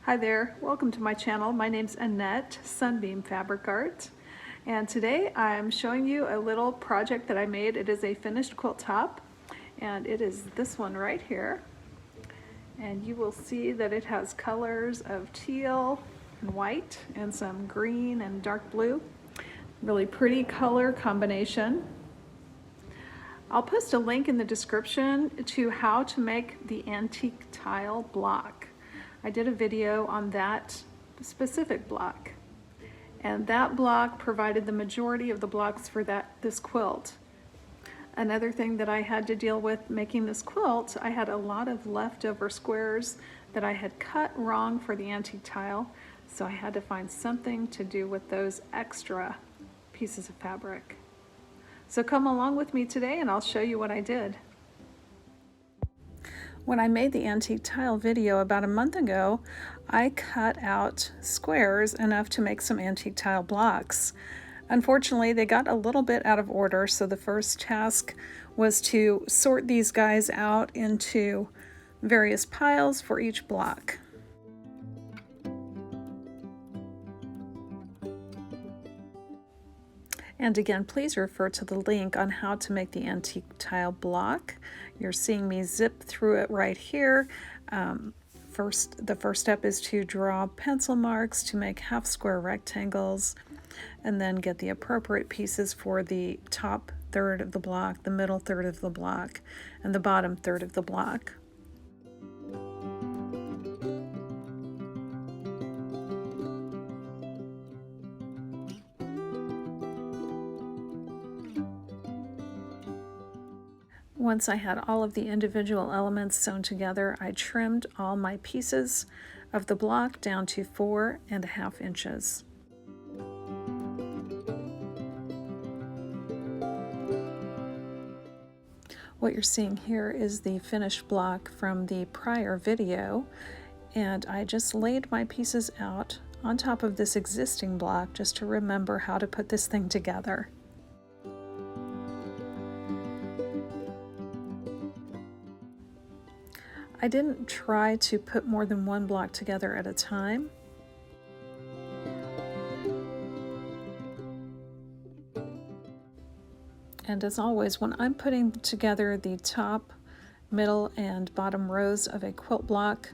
Hi there, welcome to my channel. My name's Annette, Sunbeam Fabric Art, and today I'm showing you a little project that I made. It is a finished quilt top, and it is this one right here. And you will see that it has colors of teal and white and some green and dark blue. Really pretty color combination. I'll post a link in the description to how to make the antique tile block. I did a video on that specific block, and that block provided the majority of the blocks for this quilt. Another thing that I had to deal with making this quilt, I had a lot of leftover squares that I had cut wrong for the antique tile, so I had to find something to do with those extra pieces of fabric. So come along with me today and I'll show you what I did. When I made the antique tile video about a month ago, I cut out squares enough to make some antique tile blocks. Unfortunately, they got a little bit out of order, so the first task was to sort these guys out into various piles for each block. And again, please refer to the link on how to make the antique tile block. You're seeing me zip through it right here. The first step is to draw pencil marks to make half square rectangles, and then get the appropriate pieces for the top third of the block, the middle third of the block, and the bottom third of the block. Once I had all of the individual elements sewn together, I trimmed all my pieces of the block down to 4.5 inches. What you're seeing here is the finished block from the prior video, and I just laid my pieces out on top of this existing block just to remember how to put this thing together. I didn't try to put more than one block together at a time. And as always, when I'm putting together the top, middle, and bottom rows of a quilt block,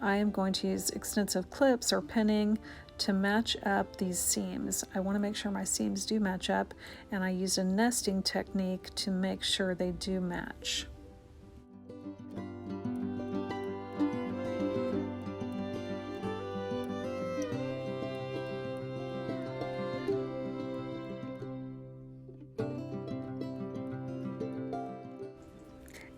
I am going to use extensive clips or pinning to match up these seams. I want to make sure my seams do match up, and I use a nesting technique to make sure they do match.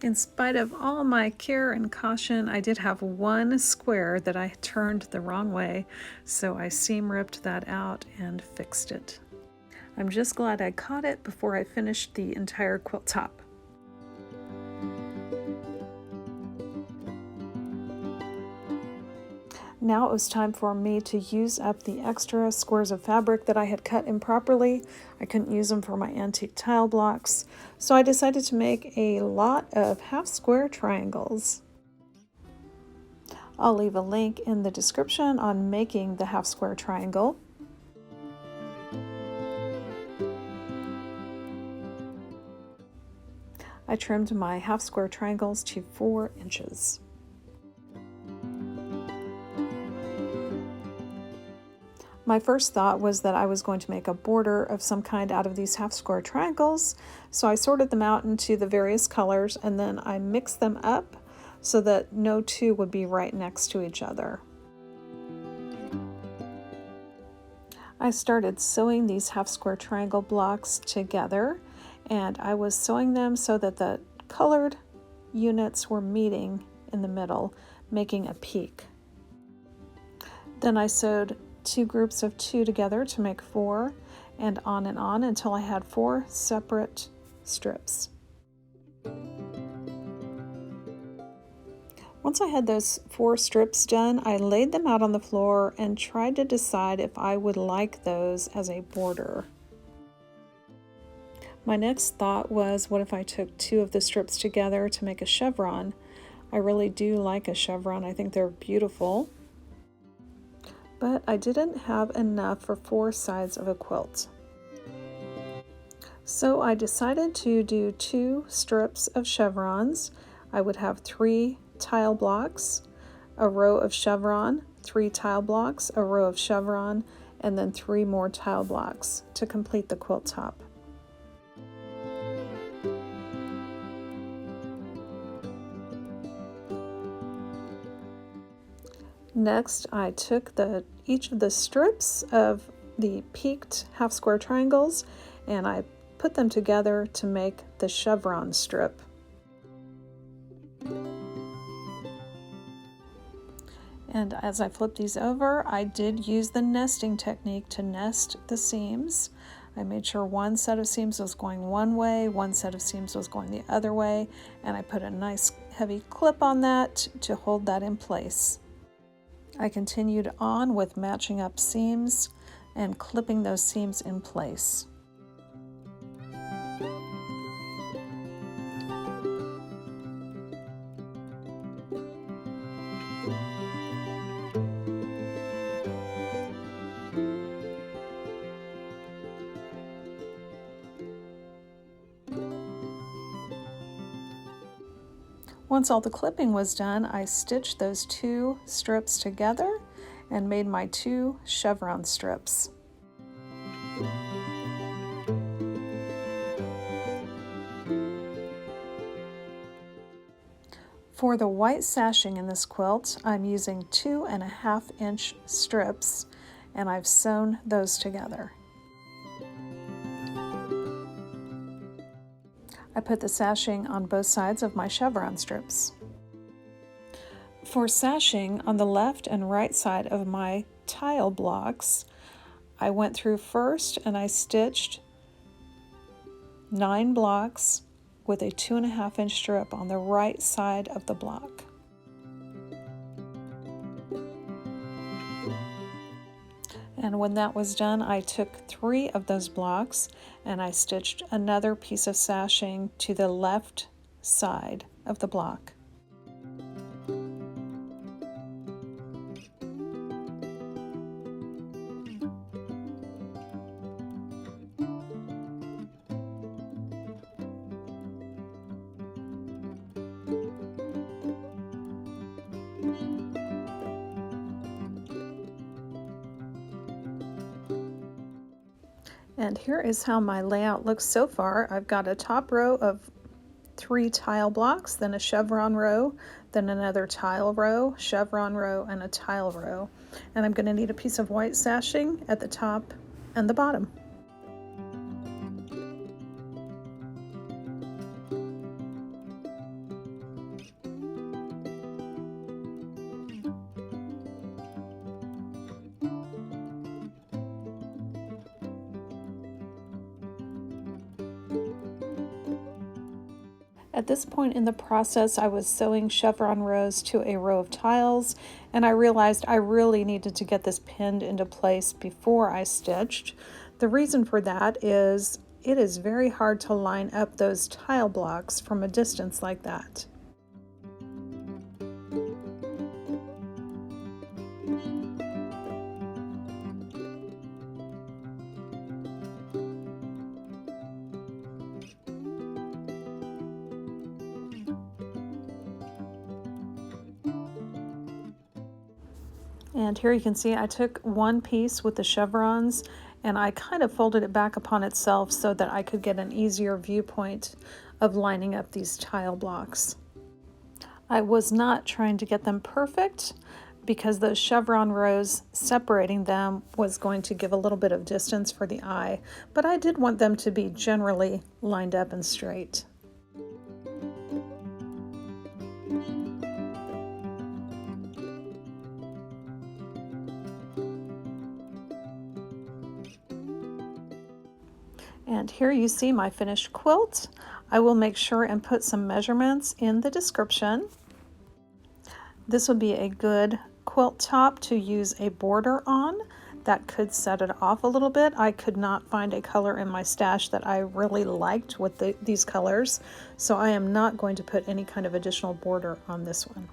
In spite of all my care and caution, I did have one square that I turned the wrong way, so I seam ripped that out and fixed it. I'm just glad I caught it before I finished the entire quilt top. Now it was time for me to use up the extra squares of fabric that I had cut improperly. I couldn't use them for my antique tile blocks, so I decided to make a lot of half square triangles. I'll leave a link in the description on making the half square triangle. I trimmed my half square triangles to 4 inches. My first thought was that I was going to make a border of some kind out of these half square triangles, so I sorted them out into the various colors and then I mixed them up so that no two would be right next to each other. I started sewing these half square triangle blocks together, and I was sewing them so that the colored units were meeting in the middle, making a peak. Then I sewed 2 groups of 2 together to make 4, and on until I had 4 separate strips. Once I had those 4 strips done, I laid them out on the floor and tried to decide if I would like those as a border. My next thought was, what if I took 2 of the strips together to make a chevron? I really do like a chevron. I think they're beautiful. but I didn't have enough for 4 sides of a quilt. So I decided to do 2 strips of chevrons. I would have 3 tile blocks, a row of chevron, 3 tile blocks, a row of chevron, and then 3 more tile blocks to complete the quilt top. Next, I took each of the strips of the peaked half square triangles and I put them together to make the chevron strip. And as I flip these over, I did use the nesting technique to nest the seams. I made sure one set of seams was going one way, one set of seams was going the other way, and I put a nice heavy clip on that to hold that in place. I continued on with matching up seams and clipping those seams in place. Once all the clipping was done, I stitched those 2 strips together and made my 2 chevron strips. For the white sashing in this quilt, I'm using 2.5-inch strips, and I've sewn those together. I put the sashing on both sides of my chevron strips. For sashing on the left and right side of my tile blocks, I went through first and I stitched 9 blocks with a 2.5-inch strip on the right side of the block. And when that was done, I took 3 of those blocks and I stitched another piece of sashing to the left side of the block. And here is how my layout looks so far. I've got a top row of 3 tile blocks, then a chevron row, then another tile row, chevron row, and a tile row. And I'm going to need a piece of white sashing at the top and the bottom. At this point in the process, I was sewing chevron rows to a row of tiles, and I realized I really needed to get this pinned into place before I stitched. The reason for that is it is very hard to line up those tile blocks from a distance like that. And here you can see I took one piece with the chevrons and I kind of folded it back upon itself so that I could get an easier viewpoint of lining up these tile blocks. I was not trying to get them perfect because those chevron rows, separating them was going to give a little bit of distance for the eye, but I did want them to be generally lined up and straight. And here you see my finished quilt. I will make sure and put some measurements in the description. This would be a good quilt top to use a border on. That could set it off a little bit. I could not find a color in my stash that I really liked with these colors, so I am not going to put any kind of additional border on this one.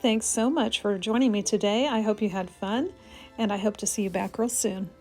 Thanks so much for joining me today. I hope you had fun, and I hope to see you back real soon.